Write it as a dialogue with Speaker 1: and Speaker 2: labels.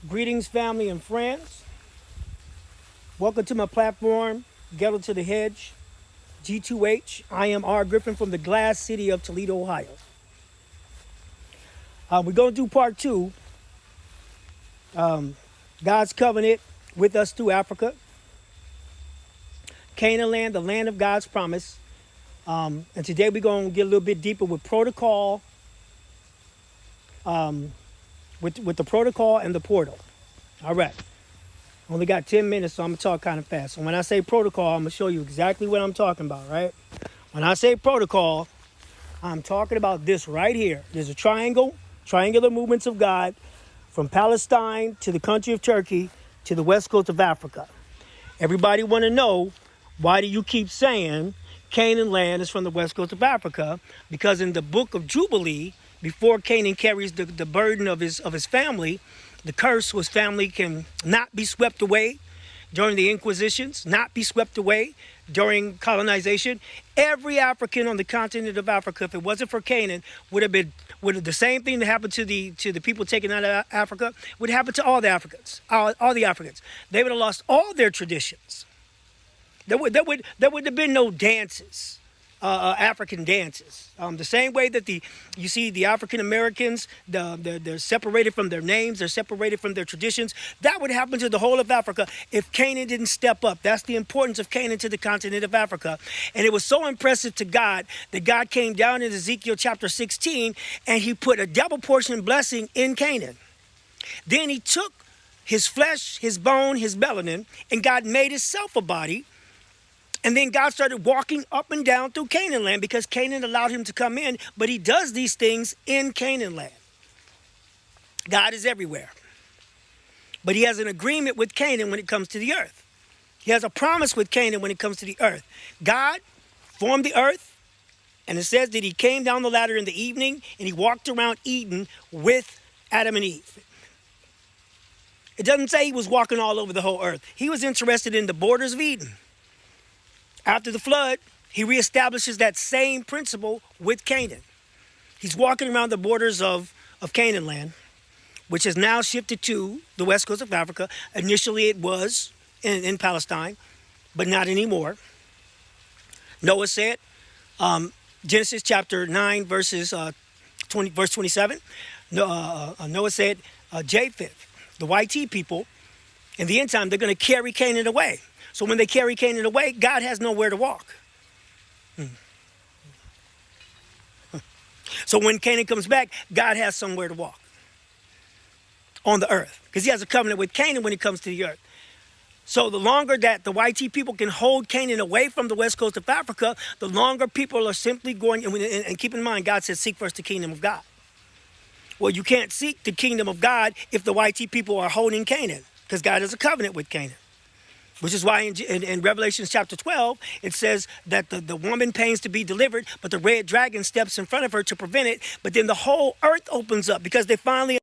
Speaker 1: Greetings, family and friends. Welcome to my platform, Ghetto to the Hedge, G2H. I am R. Griffin from the glass city of Toledo, Ohio. We're going to do part two, God's covenant with us through Africa, Canaan land, the land of God's promise. And today we're going to get a little bit deeper with protocol, with the protocol and the portal. All right. Only got 10 minutes, so I'm going to talk kind of fast. So when I say protocol, I'm going to show you exactly what I'm talking about, right? When I say protocol, I'm talking about this right here. There's a triangular movements of God from Palestine to the country of Turkey to the west coast of Africa. Everybody want to know, why do you keep saying Canaan land is from the west coast of Africa? Because in the book of Jubilee, before Canaan carries the burden of his family, the curse was family can not be swept away during the Inquisitions, not be swept away during colonization. Every African on the continent of Africa, if it wasn't for Canaan, would have the same thing that happened to the people taken out of Africa would happen to all the Africans, all the Africans. They would have lost all their traditions. There would have been no dances. African dances. The same way that you see the African Americans, they're separated from their names, they're separated from their traditions. That would happen to the whole of Africa if Canaan didn't step up. That's the importance of Canaan to the continent of Africa. And it was so impressive to God that God came down in Ezekiel chapter 16 and he put a double portion blessing in Canaan. Then he took his flesh, his bone, his melanin, and God made himself a body. And then God started walking up and down through Canaan land because Canaan allowed him to come in, but he does these things in Canaan land. God is everywhere. But he has an agreement with Canaan when it comes to the earth. He has a promise with Canaan when it comes to the earth. God formed the earth, and it says that he came down the ladder in the evening and he walked around Eden with Adam and Eve. It doesn't say he was walking all over the whole earth. He was interested in the borders of Eden. After the flood, he reestablishes that same principle with Canaan. He's walking around the borders of Canaan land, which has now shifted to the west coast of Africa. Initially, it was in Palestine, but not anymore. Noah said, Genesis chapter 9, verse 27, Noah said, Japheth, the YT people, in the end time, they're going to carry Canaan away. So when they carry Canaan away, God has nowhere to walk. So when Canaan comes back, God has somewhere to walk on the earth. Because he has a covenant with Canaan when it comes to the earth. So the longer that the YT people can hold Canaan away from the west coast of Africa, the longer people are simply going, and keep in mind, God says, seek first the kingdom of God. Well, you can't seek the kingdom of God if the YT people are holding Canaan, because God has a covenant with Canaan. Which is why in Revelation chapter 12, it says that the woman pains to be delivered, but the red dragon steps in front of her to prevent it. But then the whole earth opens up because they finally